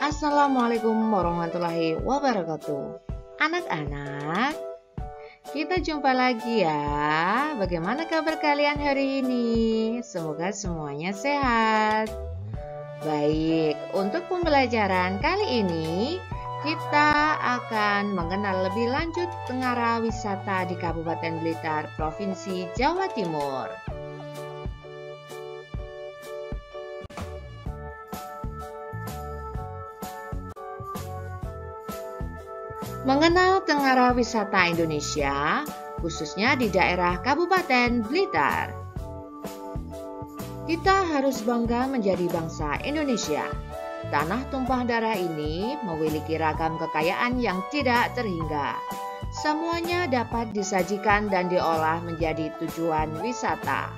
Assalamualaikum warahmatullahi wabarakatuh. Anak-anak, kita jumpa lagi ya. Bagaimana kabar kalian hari ini? Semoga semuanya sehat. Baik, untuk pembelajaran kali ini kita akan mengenal lebih lanjut Tengara Wisata di Kabupaten Blitar, Provinsi Jawa Timur. Mengenal Tengara Wisata Indonesia, khususnya di daerah Kabupaten Blitar. Kita harus bangga menjadi bangsa Indonesia. Tanah tumpah darah ini memiliki ragam kekayaan yang tidak terhingga. Semuanya dapat disajikan dan diolah menjadi tujuan wisata.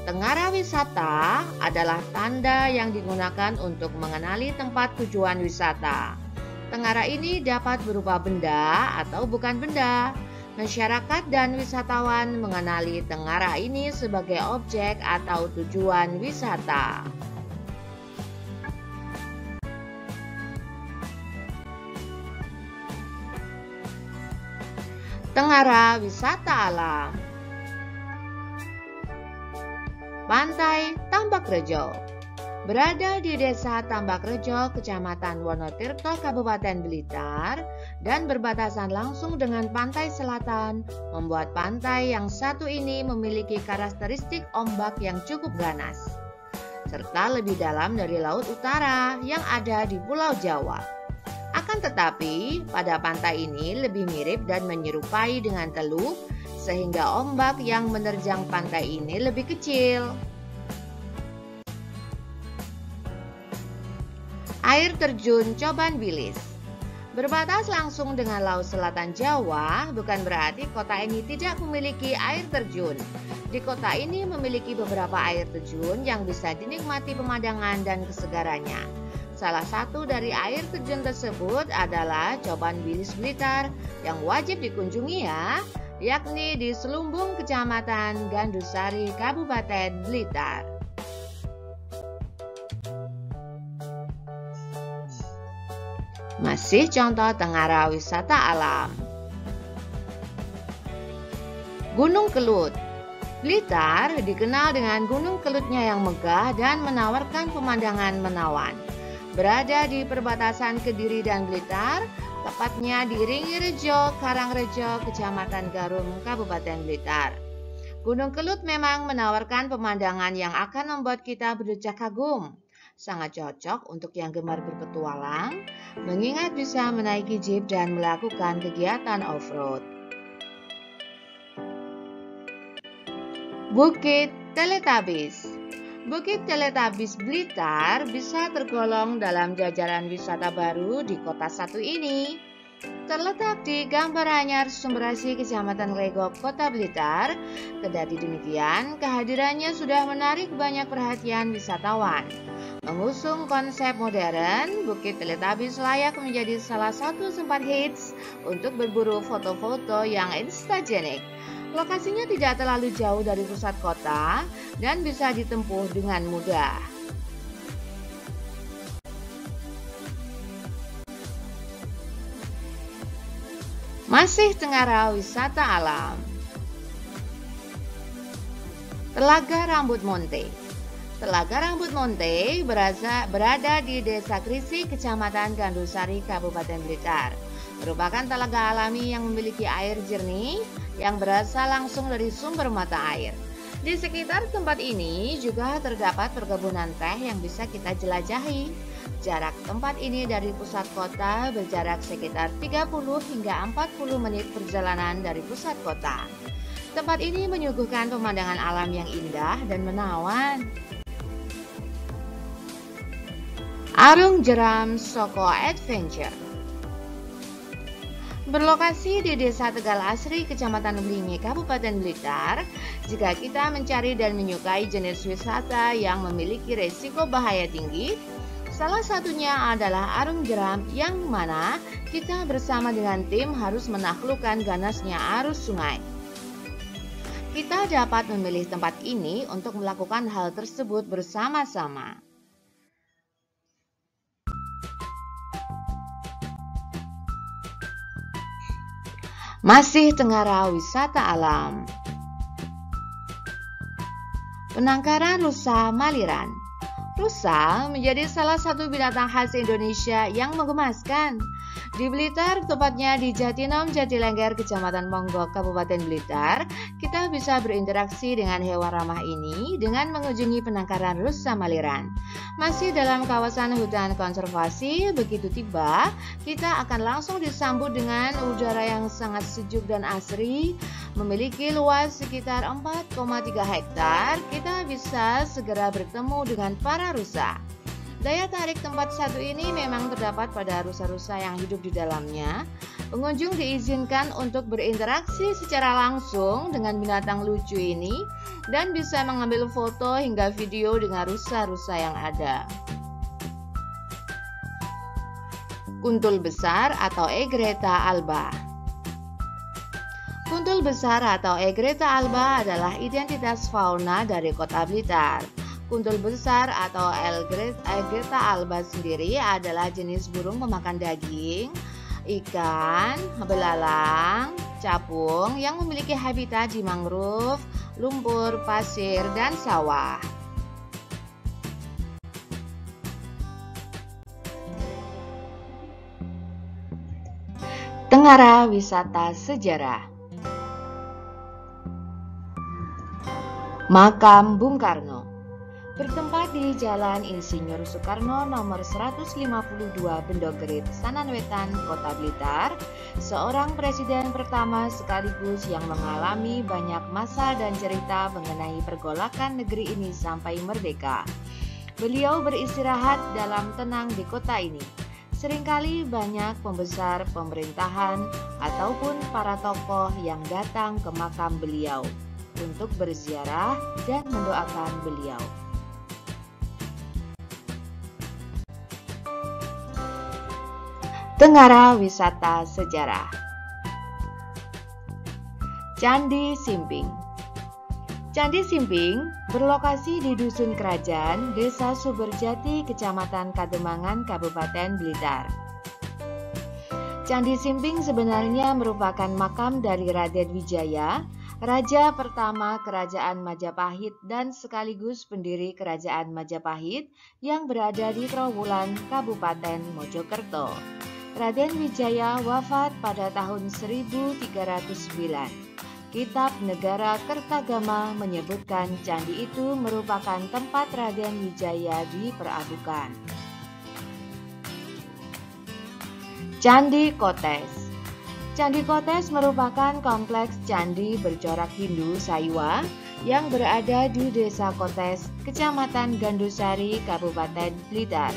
Tengara wisata adalah tanda yang digunakan untuk mengenali tempat tujuan wisata. Tengara ini dapat berupa benda atau bukan benda. Masyarakat dan wisatawan mengenali tengara ini sebagai objek atau tujuan wisata. Tengara wisata alam. Pantai Tambakrejo berada di Desa Tambakrejo, Kecamatan Wonotirto, Kabupaten Blitar, dan berbatasan langsung dengan pantai selatan, membuat pantai yang satu ini memiliki karakteristik ombak yang cukup ganas, serta lebih dalam dari Laut Utara yang ada di Pulau Jawa. Akan tetapi, pada pantai ini lebih mirip dan menyerupai dengan teluk, sehingga ombak yang menerjang pantai ini lebih kecil. Air terjun Coban Bilis berbatas langsung dengan Laut Selatan Jawa, bukan berarti kota ini tidak memiliki air terjun. Di kota ini memiliki beberapa air terjun yang bisa dinikmati pemandangan dan kesegarannya. Salah satu dari air terjun tersebut adalah Coban Bilis Blitar yang wajib dikunjungi ya, yakni di Selumbung, Kecamatan Gandusari, Kabupaten Blitar. Masih contoh tengara wisata alam. Gunung Kelut. Blitar dikenal dengan gunung kelutnya yang megah dan menawarkan pemandangan menawan. Berada di perbatasan Kediri dan Blitar, tepatnya di Ringirejo, Karangrejo, Kecamatan Garum, Kabupaten Blitar. Gunung Kelut memang menawarkan pemandangan yang akan membuat kita berdecak kagum. Sangat cocok untuk yang gemar berpetualang, mengingat bisa menaiki jeep dan melakukan kegiatan off-road. Bukit Teletabis. Bukit Teletabis Blitar bisa tergolong dalam jajaran wisata baru di kota satu ini. Terletak di Gambaranyar, Sumberasi, Kecamatan Legok, Kota Blitar. Kendati demikian, kehadirannya sudah menarik banyak perhatian wisatawan. Mengusung konsep modern, Bukit Teletabis layak menjadi salah satu tempat hits untuk berburu foto-foto yang instagenik. Lokasinya tidak terlalu jauh dari pusat kota dan bisa ditempuh dengan mudah. Masih tengara wisata alam. Telaga Rambut Monte. Telaga Rambut Monte berada di Desa Krisi, Kecamatan Gandusari, Kabupaten Blitar. Merupakan telaga alami yang memiliki air jernih yang berasal langsung dari sumber mata air. Di sekitar tempat ini juga terdapat perkebunan teh yang bisa kita jelajahi. Jarak tempat ini dari pusat kota berjarak sekitar 30 hingga 40 menit perjalanan dari pusat kota. Tempat ini menyuguhkan pemandangan alam yang indah dan menawan. Arung Jeram Soko Adventure berlokasi di Desa Tegal Asri, Kecamatan Blingi, Kabupaten Blitar. Jika kita mencari dan menyukai jenis wisata yang memiliki resiko bahaya tinggi, salah satunya adalah arung jeram yang mana kita bersama dengan tim harus menaklukkan ganasnya arus sungai. Kita dapat memilih tempat ini untuk melakukan hal tersebut bersama-sama. Masih Tengara Wisata Alam. Penangkaran rusa Maliran. Rusa menjadi salah satu binatang khas Indonesia yang menggemaskan. Di Blitar, tepatnya di Jatinom, Jatilengger, Kecamatan Monggok, Kabupaten Blitar, kita bisa berinteraksi dengan hewan ramah ini dengan mengunjungi penangkaran rusa Maliran. Masih dalam kawasan hutan konservasi, begitu tiba, kita akan langsung disambut dengan udara yang sangat sejuk dan asri. Memiliki luas sekitar 4,3 hektar, kita bisa segera bertemu dengan para rusa. Daya tarik tempat satu ini memang terdapat pada rusa-rusa yang hidup di dalamnya. Pengunjung diizinkan untuk berinteraksi secara langsung dengan binatang lucu ini dan bisa mengambil foto hingga video dengan rusa-rusa yang ada. Kuntul besar atau Egretta alba. Kuntul besar atau Egretta alba adalah identitas fauna dari Kota Blitar. Kuntul besar atau Egretta alba sendiri adalah jenis burung pemakan daging, ikan, belalang, capung yang memiliki habitat di mangrove, lumpur, pasir, dan sawah. Tengara Wisata Sejarah. Makam Bung Karno. Bertempat di Jalan Insinyur Soekarno nomor 152 Bendogerit, Sananwetan, Kota Blitar, seorang presiden pertama sekaligus yang mengalami banyak masa dan cerita mengenai pergolakan negeri ini sampai merdeka. Beliau beristirahat dalam tenang di kota ini. Seringkali banyak pembesar pemerintahan ataupun para tokoh yang datang ke makam beliau untuk berziarah dan mendoakan beliau. Tengara Wisata Sejarah. Candi Simping. Candi Simping berlokasi di Dusun Kerajaan, Desa Suberjati, Kecamatan Kademangan, Kabupaten Blitar. Candi Simping sebenarnya merupakan makam dari Raden Wijaya, raja pertama Kerajaan Majapahit dan sekaligus pendiri Kerajaan Majapahit yang berada di Trawulan, Kabupaten Mojokerto. Raden Wijaya wafat pada tahun 1309. Kitab Negara Kertagama menyebutkan candi itu merupakan tempat Raden Wijaya diperabukan. Candi Kotes. Candi Kotes merupakan kompleks candi bercorak Hindu Saiwa yang berada di Desa Kotes, Kecamatan Gandusari, Kabupaten Blitar.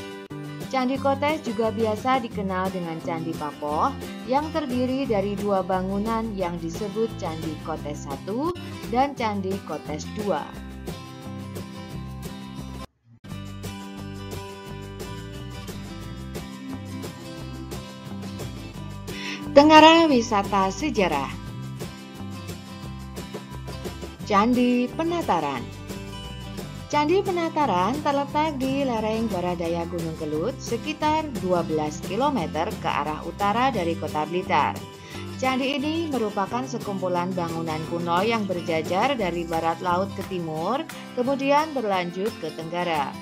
Candi Kotes juga biasa dikenal dengan Candi Papoh yang terdiri dari dua bangunan yang disebut Candi Kotes 1 dan Candi Kotes 2. Tengara Wisata Sejarah. Candi Penataran. Candi Penataran terletak di lereng baradaya Gunung Kelut sekitar 12 km ke arah utara dari Kota Blitar. Candi ini merupakan sekumpulan bangunan kuno yang berjajar dari barat laut ke timur, kemudian berlanjut ke tenggara.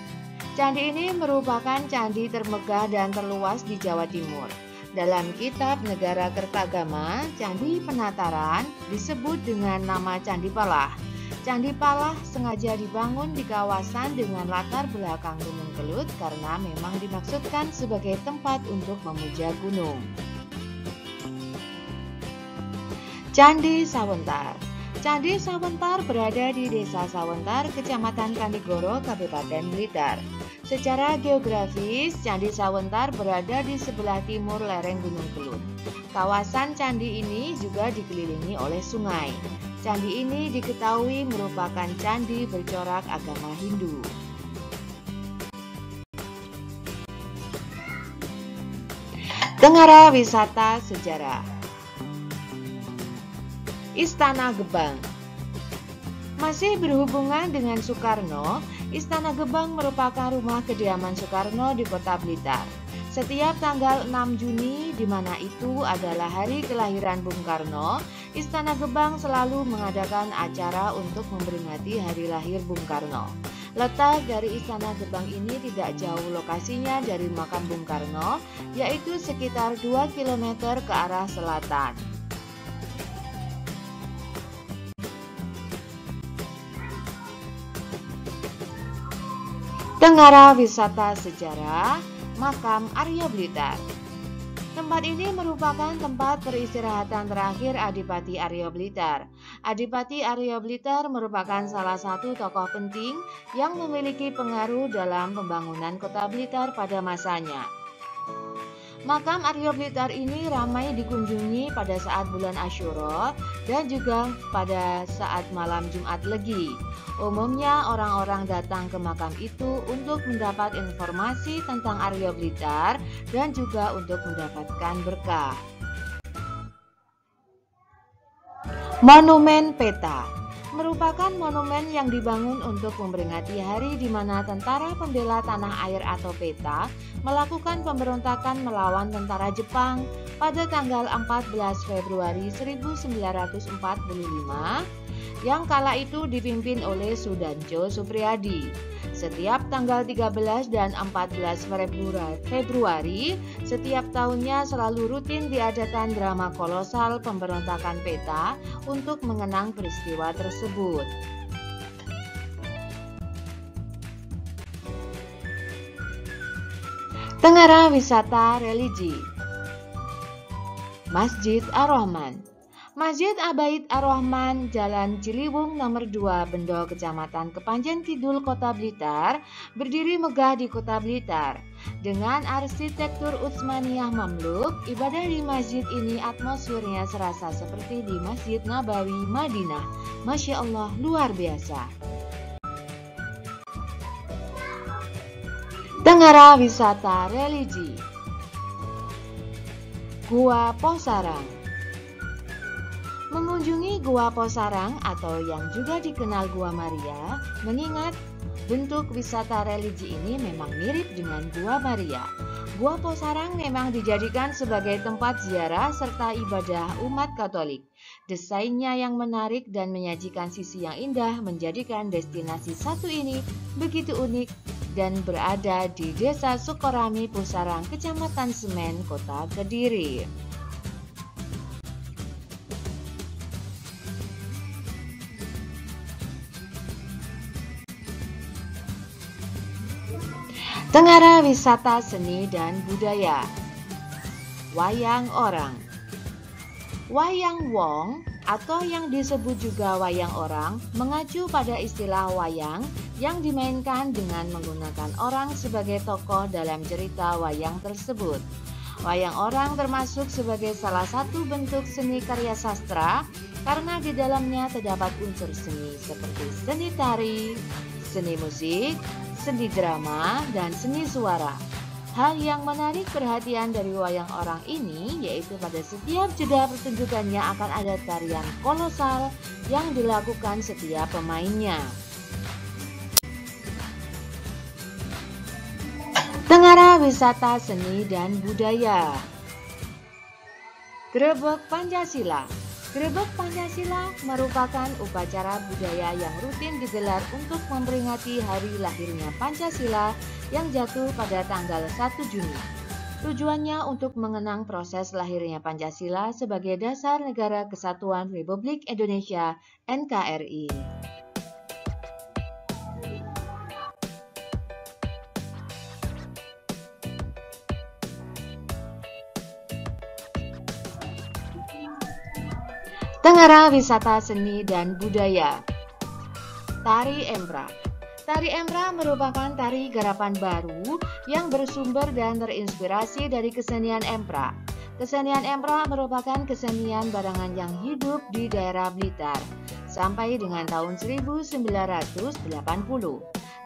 Candi ini merupakan candi termegah dan terluas di Jawa Timur. Dalam Kitab Negara Kertagama, Candi Penataran disebut dengan nama Candi Palah. Candi Palah sengaja dibangun di kawasan dengan latar belakang Gunung Kelut karena memang dimaksudkan sebagai tempat untuk memuja gunung. Candi Sawentar. Candi Sawentar berada di Desa Sawentar, Kecamatan Kanigoro, Kabupaten Blitar. Secara geografis, Candi Sawentar berada di sebelah timur lereng Gunung Kelut. Kawasan candi ini juga dikelilingi oleh sungai. Candi ini diketahui merupakan candi bercorak agama Hindu. Tengara Wisata Sejarah. Istana Gebang. Masih berhubungan dengan Soekarno, Istana Gebang merupakan rumah kediaman Soekarno di Kota Blitar. Setiap tanggal 6 Juni, di mana itu adalah hari kelahiran Bung Karno, Istana Gebang selalu mengadakan acara untuk memperingati hari lahir Bung Karno. Letak dari Istana Gebang ini tidak jauh lokasinya dari makam Bung Karno, yaitu sekitar 2 km ke arah selatan. Tengara Wisata Sejarah Makam Arya Blitar. Tempat ini merupakan tempat peristirahatan terakhir Adipati Arya Blitar. Adipati Arya Blitar merupakan salah satu tokoh penting yang memiliki pengaruh dalam pembangunan kota Blitar pada masanya. Makam Arya Blitar ini ramai dikunjungi pada saat bulan Asyura dan juga pada saat malam Jumat Legi. Umumnya orang-orang datang ke makam itu untuk mendapat informasi tentang Arya Blitar dan juga untuk mendapatkan berkah. Monumen Peta merupakan monumen yang dibangun untuk memperingati hari di mana Tentara Pembela Tanah Air atau PETA melakukan pemberontakan melawan tentara Jepang pada tanggal 14 Februari 1945 yang kala itu dipimpin oleh Sudanjo Supriyadi. Setiap tanggal 13 dan 14 Februari setiap tahunnya selalu rutin diadakan drama kolosal pemberontakan PETA untuk mengenang peristiwa tersebut. Tengara Wisata Religi Masjid Ar-Rahman. Masjid Abaid Ar-Rahman, Jalan Ciliwung nomor 2, Bendo, Kecamatan Kepanjen Kidul, Kota Blitar, berdiri megah di Kota Blitar. Dengan arsitektur Utsmaniyah Mamluk, ibadah di masjid ini atmosfernya serasa seperti di Masjid Nabawi, Madinah. Masya Allah, luar biasa. Tengara Wisata Religi Gua Posarang. Mengunjungi Gua Posarang atau yang juga dikenal Gua Maria, mengingat bentuk wisata religi ini memang mirip dengan Gua Maria. Gua Posarang memang dijadikan sebagai tempat ziarah serta ibadah umat Katolik. Desainnya yang menarik dan menyajikan sisi yang indah menjadikan destinasi satu ini begitu unik dan berada di Desa Sukorami Posarang, Kecamatan Semen, Kota Kediri. Tengara Wisata Seni dan Budaya Wayang Orang. Wayang Wong atau yang disebut juga wayang orang mengacu pada istilah wayang yang dimainkan dengan menggunakan orang sebagai tokoh dalam cerita wayang tersebut. Wayang orang termasuk sebagai salah satu bentuk seni karya sastra karena di dalamnya terdapat unsur seni seperti seni tari, seni musik, seni drama, dan seni suara. Hal yang menarik perhatian dari wayang orang ini yaitu pada setiap jeda pertunjukannya akan ada tarian kolosal yang dilakukan setiap pemainnya. Tengara Wisata Seni dan Budaya Grebek Pancasila. Grebek Pancasila merupakan upacara budaya yang rutin digelar untuk memperingati hari lahirnya Pancasila yang jatuh pada tanggal 1 Juni. Tujuannya untuk mengenang proses lahirnya Pancasila sebagai dasar Negara Kesatuan Republik Indonesia (NKRI). Tengara Wisata Seni dan Budaya Tari Empra. Tari Empra merupakan tari garapan baru yang bersumber dan terinspirasi dari kesenian Empra. Kesenian Empra merupakan kesenian barangan yang hidup di daerah Blitar sampai dengan tahun 1980.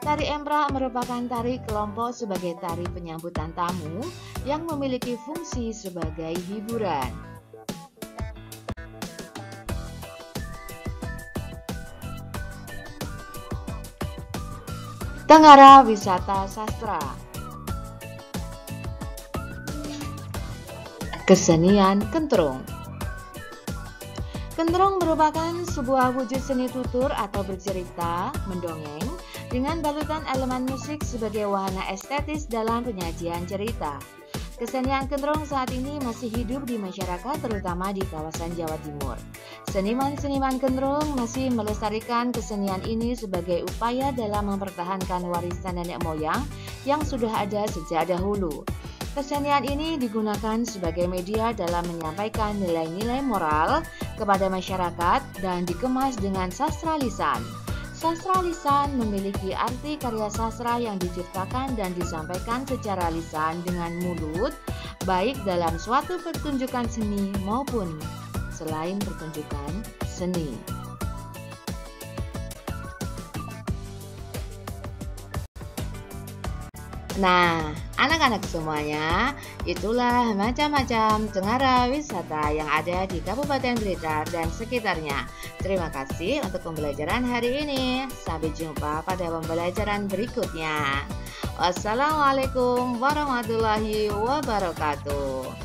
Tari Empra merupakan tari kelompok sebagai tari penyambutan tamu yang memiliki fungsi sebagai hiburan. Tengara Wisata Sastra Kesenian kentrung. Kentrung merupakan sebuah wujud seni tutur atau bercerita, mendongeng, dengan balutan elemen musik sebagai wahana estetis dalam penyajian cerita. Kesenian kentrung saat ini masih hidup di masyarakat, terutama di kawasan Jawa Timur. Seniman-seniman kentrung masih melestarikan kesenian ini sebagai upaya dalam mempertahankan warisan nenek moyang yang sudah ada sejak dahulu. Kesenian ini digunakan sebagai media dalam menyampaikan nilai-nilai moral kepada masyarakat dan dikemas dengan sastra lisan. Sastra lisan memiliki arti karya sastra yang diciptakan dan disampaikan secara lisan dengan mulut, baik dalam suatu pertunjukan seni maupun selain pertunjukan seni. Nah, anak-anak semuanya, itulah macam-macam cengara wisata yang ada di Kabupaten Blitar dan sekitarnya. Terima kasih untuk pembelajaran hari ini. Sampai jumpa pada pembelajaran berikutnya. Wassalamualaikum warahmatullahi wabarakatuh.